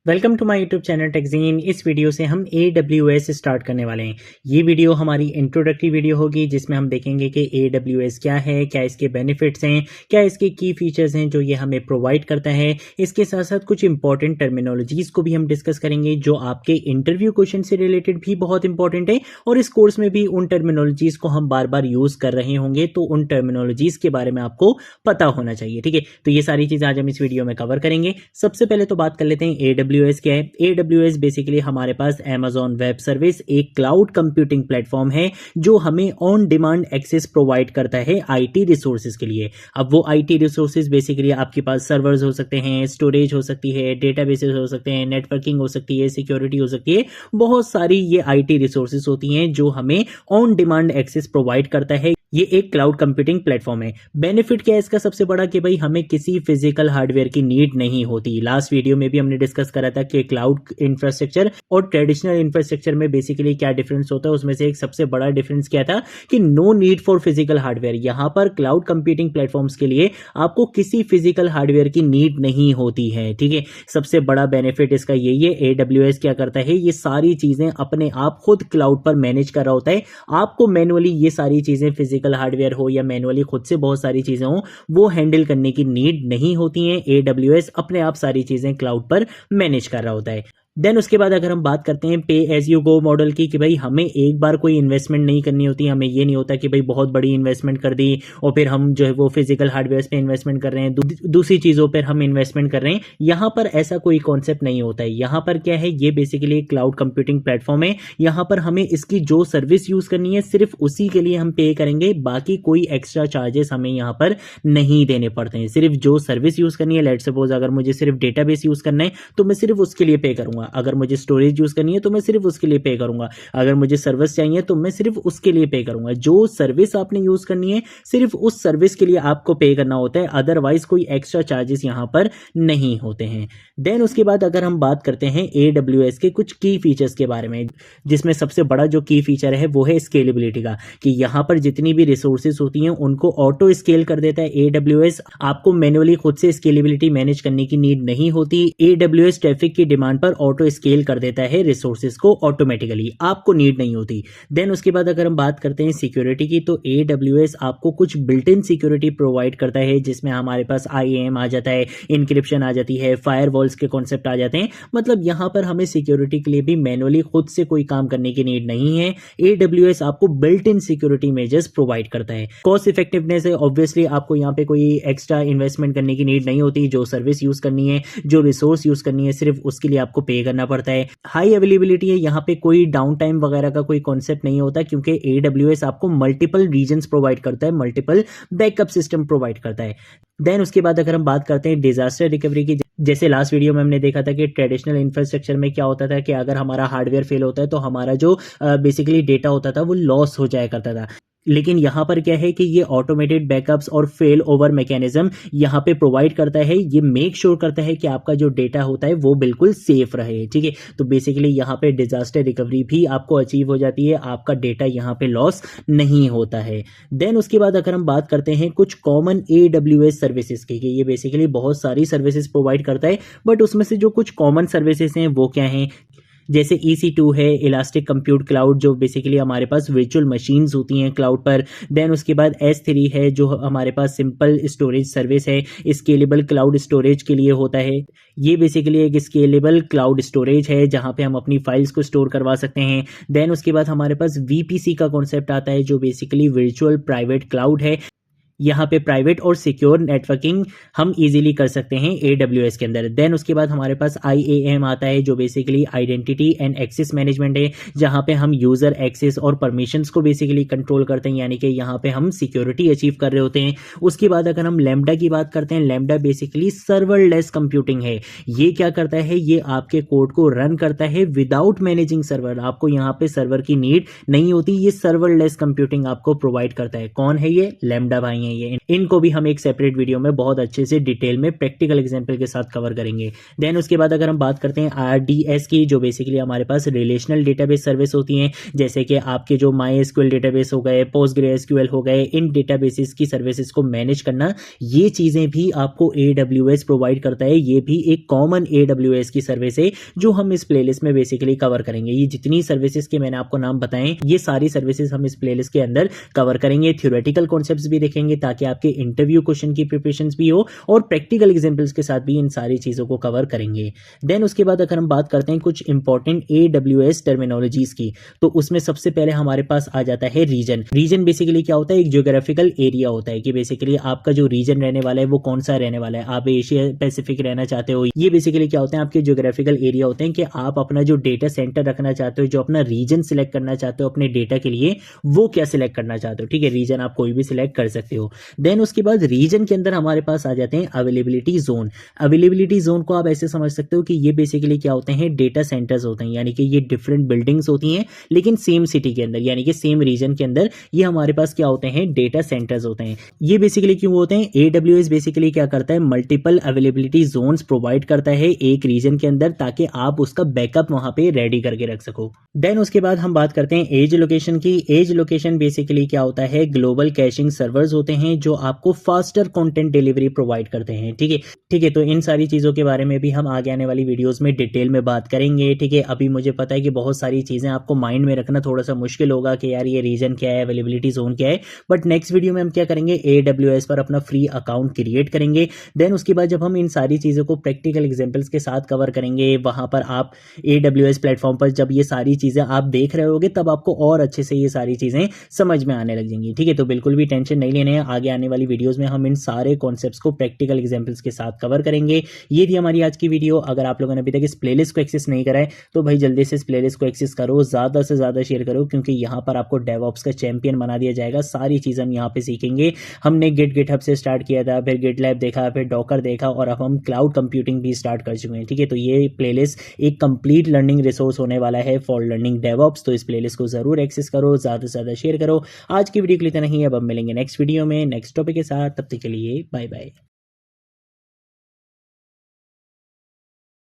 Welcome to my YouTube channel टेक्जीन। इस video से हम AWS स्टार्ट करने वाले हैं। ये वीडियो हमारी इंट्रोडक्टरी वीडियो होगी जिसमें हम देखेंगे कि AWS क्या है, क्या इसके बेनिफिट्स हैं, क्या इसके की फीचर्स हैं जो ये हमें प्रोवाइड करता है। इसके साथ साथ कुछ इंपॉर्टेंट टर्मिनोलॉजीज को भी हम डिस्कस करेंगे जो आपके इंटरव्यू क्वेश्चन से रिलेटेड भी बहुत इंपॉर्टेंट है और इस कोर्स में भी उन टर्मिनोलॉजीज को हम बार बार यूज कर रहे होंगे, तो उन टर्मिनोलॉजीज के बारे में आपको पता होना चाहिए। ठीक है, तो ये सारी चीज़ आज हम इस वीडियो में कवर करेंगे। सबसे पहले तो बात कर लेते हैं AWS क्या है। AWS बेसिकली हमारे पास Amazon वेब सर्विस एक क्लाउड कंप्यूटिंग प्लेटफॉर्म है जो हमें ऑन डिमांड एक्सेस प्रोवाइड करता है IT रिसोर्सेज के लिए। अब वो IT रिसोर्सेज बेसिकली आपके पास सर्वर्स हो सकते हैं, स्टोरेज हो सकती है, डेटाबेसेस हो सकते हैं, नेटवर्किंग हो सकती है, सिक्योरिटी हो सकती है, बहुत सारी ये IT रिसोर्सेज होती हैं जो हमें ऑन डिमांड एक्सेस प्रोवाइड करता है। ये एक क्लाउड कंप्यूटिंग प्लेटफॉर्म है। बेनिफिट क्या है इसका सबसे बड़ा कि भाई हमें किसी फिजिकल हार्डवेयर की नीड नहीं होती। लास्ट वीडियो में भी हमने डिस्कस करा था कि क्लाउड इंफ्रास्ट्रक्चर और ट्रेडिशनल इंफ्रास्ट्रक्चर में बेसिकली क्या डिफरेंस होता है। उसमें से एक सबसे बड़ा डिफरेंस क्या था कि no need for physical hardware. यहां पर क्लाउड कंप्यूटिंग प्लेटफॉर्म्स के लिए आपको किसी फिजिकल हार्डवेयर की नीड नहीं होती है। ठीक है, सबसे बड़ा बेनिफिट इसका यही है। AWS क्या करता है, ये सारी चीजें अपने आप खुद क्लाउड पर मैनेज कर रहा होता है। आपको मैनुअली ये सारी चीजें फिजिकल हार्डवेयर हो या मैनुअली खुद से बहुत सारी चीजें हो वो हैंडल करने की नीड नहीं होती है। AWS अपने आप सारी चीजें क्लाउड पर मैनेज कर रहा होता है। देन उसके बाद अगर हम बात करते हैं पे एज यू गो मॉडल की कि भाई हमें एक बार कोई इन्वेस्टमेंट नहीं करनी होती। हमें ये नहीं होता कि भाई बहुत बड़ी इन्वेस्टमेंट कर दी और फिर हम जो है वो फिजिकल हार्डवेयर पे इन्वेस्टमेंट कर रहे हैं, दूसरी चीज़ों पर हम इन्वेस्टमेंट कर रहे हैं। यहाँ पर ऐसा कोई कॉन्सेप्ट नहीं होता है। यहाँ पर क्या है, ये बेसिकली एक क्लाउड कंप्यूटिंग प्लेटफॉर्म है। यहाँ पर हमें इसकी जो सर्विस यूज़ करनी है सिर्फ उसी के लिए हम पे करेंगे, बाकी कोई एक्स्ट्रा चार्जेस हमें यहाँ पर नहीं देने पड़ते हैं। सिर्फ जो सर्विस यूज़ करनी है, लेट्स सपोज अगर मुझे सिर्फ डेटाबेस यूज़ करना है तो मैं सिर्फ उसके लिए पे करूँगा। अगर मुझे स्टोरेज यूज करनी है तो मैं सिर्फ उसके लिए पे करूंगा। अगर मुझे सर्विस चाहिए तो मैं सिर्फ उसके लिए पे करूंगा। जो सर्विस आपने यूज करनी है सिर्फ उस सर्विस के लिए आपको पे करना होता है, अदरवाइज कोई एक्स्ट्रा चार्जेस यहां पर नहीं होते हैं। देन उसके बाद अगर हम बात करते हैं AWS के कुछ की फीचर्स के बारे में, जिसमें सबसे बड़ा जो की फीचर है वो है स्केलेबिलिटी का, कि यहां पर जितनी भी रिसोर्सेज होती हैं उनको ऑटो स्केल कर देता है AWS। आपको मैनुअली खुद से स्केलेबिलिटी मैनेज करने की नीड नहीं होती। AWS ट्रैफिक की डिमांड पर ऑटो स्केल कर देता है रिसोर्सेज को ऑटोमेटिकली, आपको नीड नहीं होती। देन उसके बाद अगर हम बात करते हैं सिक्योरिटी की, तो AWS आपको कुछ बिल्ट इन सिक्योरिटी प्रोवाइड करता है जिसमें हमारे पास IAM आ जाता है, इंक्रिप्शन आ जाती है, फायरवॉल्स के कॉन्सेप्ट आ जाते हैं। मतलब यहां पर हमें सिक्योरिटी के लिए भी मैनुअली खुद से कोई काम करने की नीड नहीं है। AWS आपको built in security measures provide करता है। कॉस्ट इफेक्टिवनेस है, ऑब्वियसली आपको यहाँ पे कोई एक्स्ट्रा इन्वेस्टमेंट करने की नीड नहीं होती। जो सर्विस यूज करनी है, जो रिसोर्स यूज करनी है, सिर्फ उसके लिए आपको पे करना पड़ता है। हाई अवेलेबिलिटी है, यहाँ पे कोई डाउन टाइम वगैरह का कोई कॉन्सेप्ट नहीं होता क्योंकि AWS आपको मल्टीपल रीजन्स प्रोवाइड करता है, मल्टीपल बैकअप सिस्टम प्रोवाइड करता है। देन उसके बाद अगर हम बात करते हैं डिजास्टर रिकवरी की, जैसे लास्ट वीडियो में हमने देखा था कि ट्रेडिशनल इंफ्रास्ट्रक्चर में क्या होता था कि अगर हमारा हार्डवेयर फेल होता है तो हमारा जो बेसिकली डेटा होता था वो लॉस हो जाया करता था। लेकिन यहाँ पर क्या है कि ये ऑटोमेटेड बैकअप्स और फेल ओवर मैकेनिज्म यहाँ पे प्रोवाइड करता है। ये मेक श्योर करता है कि आपका जो डेटा होता है वो बिल्कुल सेफ रहे। ठीक है, तो बेसिकली यहाँ पे डिजास्टर रिकवरी भी आपको अचीव हो जाती है, आपका डेटा यहाँ पे लॉस नहीं होता है। देन उसके बाद अगर हम बात करते हैं कुछ कॉमन AWS सर्विसेज की, ये बेसिकली बहुत सारी सर्विसेज प्रोवाइड करता है, बट उसमें से जो कुछ कॉमन सर्विसेज हैं वो क्या हैं, जैसे EC2 है, इलास्टिक कंप्यूट क्लाउड, जो बेसिकली हमारे पास वर्चुअल मशीन्स होती हैं क्लाउड पर। देन उसके बाद S3 है जो हमारे पास सिंपल स्टोरेज सर्विस है, स्केलेबल क्लाउड स्टोरेज के लिए होता है। ये बेसिकली एक स्केलेबल क्लाउड स्टोरेज है जहां पे हम अपनी फाइल्स को स्टोर करवा सकते हैं। देन उसके बाद हमारे पास VPC का कॉन्सेप्ट आता है जो बेसिकली वर्चुअल प्राइवेट क्लाउड है। यहाँ पे प्राइवेट और सिक्योर नेटवर्किंग हम इजीली कर सकते हैं AWS के अंदर। देन उसके बाद हमारे पास IAM आता है जो basically identity and access management है, जहाँ पे हम यूजर एक्सेस और परमिशंस को बेसिकली कंट्रोल करते हैं, यानी कि यहाँ पे हम सिक्योरिटी अचीव कर रहे होते हैं। उसके बाद अगर हम लैम्बडा की बात करते हैं, लैम्बडा बेसिकली सर्वरलेस कंप्यूटिंग है। ये क्या करता है, ये आपके कोड को रन करता है विदाउट मैनेजिंग सर्वर। आपको यहाँ पे सर्वर की नीड नहीं होती, ये सर्वरलेस कंप्यूटिंग आपको प्रोवाइड करता है। कौन है ये? लैम्बडा भाई हैं ये, इनको भी हम एक सेपरेट वीडियो में बहुत अच्छे से डिटेल में प्रैक्टिकल एग्जाम्पल के साथ कवर करेंगे। देन उसके बाद अगर हम बात करते हैं RDS की, जो बेसिकली हमारे पास रिलेशनल डेटाबेस सर्विस होती हैं, जैसे कि आपके जो MySQL डेटाबेस हो गए, PostgreSQL हो गए, इन डेटाबेसेस की सर्विसेज को मैनेज करना, ये चीज़ें भी आपको AWS प्रोवाइड करता है। ये भी एक कॉमन AWS की सर्विस है जो हम इस प्लेलिस्ट में बेसिकली कवर करेंगे। ये जितनी सर्विसेज के मैंने आपको नाम बताएं, ये सारी सर्विसेज हम इस प्लेलिस्ट के अंदर कवर करेंगे। थ्योरेटिकल कॉन्सेप्ट्स भी देखेंगे ताकि आपके इंटरव्यू क्वेश्चन की प्रिपरेशंस भी हो, और प्रैक्टिकल एग्जांपल्स के साथ भी इन सारी चीज़ों को कवर करेंगे। देन उसके बाद अगर हम बात करते हैं कुछ इंपॉर्टेंट AWS टर्मिनोलॉजीज की, तो उसमें सबसे पहले हमारे पास आ जाता है रीजन। रीजन बेसिकली क्या होता है? एक ज्योग्राफिकल एरिया होता है कि बेसिकली आपका जो रीजन रहने वाला है वो कौन सा रहने वाला है। आप एशिया पैसिफिक रहना चाहते हो, ये बेसिकली क्या होते हैं? आपके ज्योग्राफिकल एरिया होते हैं कि आप अपना जो डेटा सेंटर रखना चाहते हो, जो अपना रीजन सिलेक्ट करना चाहते हो अपने डेटा के लिए, वो क्या सिलेक्ट करना चाहते हो। ठीक है, रीजन आप कोई भी सिलेक्ट कर सकते हो। देन उसके बाद रीजन के अंदर हमारे पास आ जाते हैं अवेलेबिलिटी जोन। अवेलेबिलिटी जोन को आप ऐसे समझ सकते हो कि ये बेसिकली क्या होते हैं? डेटा सेंटर्स होते हैं, यानी कि ये डिफरेंट बिल्डिंग्स होती हैं लेकिन सेम सिटी के अंदर, यानी कि सेम रीजन के अंदर ये हमारे पास क्या होते हैं? डेटा सेंटर्स होते हैं। ये बेसिकली क्यों होते हैं? AWS बेसिकली क्या करता है? मल्टीपल अवेलेबिलिटी जोन्स प्रोवाइड करता है एक रीजन के अंदर, ताकि आप उसका बैकअप वहां पे रेडी करके रख सको। देन उसके बाद हम बात करते हैं एज लोकेशन की। एज लोकेशन बेसिकली क्या होता है? ग्लोबल कैशिंग सर्वर्स होते हैं जो आपको फास्टर कंटेंट डिलीवरी प्रोवाइड करते हैं। ठीक है, ठीक है, तो इन सारी चीज़ों के बारे में भी हम आगे आने वाली वीडियोस में डिटेल में बात करेंगे। ठीक है, अभी मुझे पता है कि बहुत सारी चीज़ें आपको माइंड में रखना थोड़ा सा मुश्किल होगा कि यार ये रीजन क्या है, अवेलेबिलिटी जोन क्या है, बट नेक्स्ट वीडियो में हम क्या करेंगे? AWS पर अपना फ्री अकाउंट क्रिएट करेंगे। देन उसके बाद जब हम इन सारी चीज़ों को प्रैक्टिकल एग्जाम्पल्स के साथ कवर करेंगे, वहाँ पर आप AWS प्लेटफॉर्म पर जब ये सारी चीज़ें आप देख रहे होगे, तब आपको और अच्छे से ये सारी चीज़ें समझ में आने लग जाएंगी। ठीक है, तो बिल्कुल भी टेंशन नहीं लेने हैं। आगे आने वाली वीडियोस में हम इन सारे कॉन्सेप्ट्स को प्रैक्टिकल एग्जाम्पल्स के साथ कवर करेंगे। ये थी हमारी आज की वीडियो। अगर आप लोगों ने अभी तक इस प्लेलिस्ट को एक्सेस नहीं करा है तो भाई जल्दी से इस प्लेलिस्ट को एक्सेस करो, ज़्यादा से ज़्यादा शेयर करो, क्योंकि यहाँ पर आपको डेवऑप्स का चैंपियन बना दिया जाएगा। सारी चीज़ हम यहाँ पे सीखेंगे। हमने गिटहब से स्टार्ट किया था, फिर गिटलैब देखा, फिर डॉकर देखा, और अब हम क्लाउड कंप्यूटिंग भी स्टार्ट कर चुके हैं। ठीक है, तो ये प्लेलिस्ट एक कंप्लीट लर्निंग रिसोर्स होने वाला है फॉर लर्निंग डेवऑप्स। तो इस प्लेलिस्ट को जरूर एक्सेस करो, ज़्यादा से ज़्यादा शेयर करो। आज की वीडियो के लिए इतना ही, अब हम मिलेंगे नेक्स्ट वीडियो में नेक्स्ट टॉपिक के साथ। तब तक के लिए बाय बाय।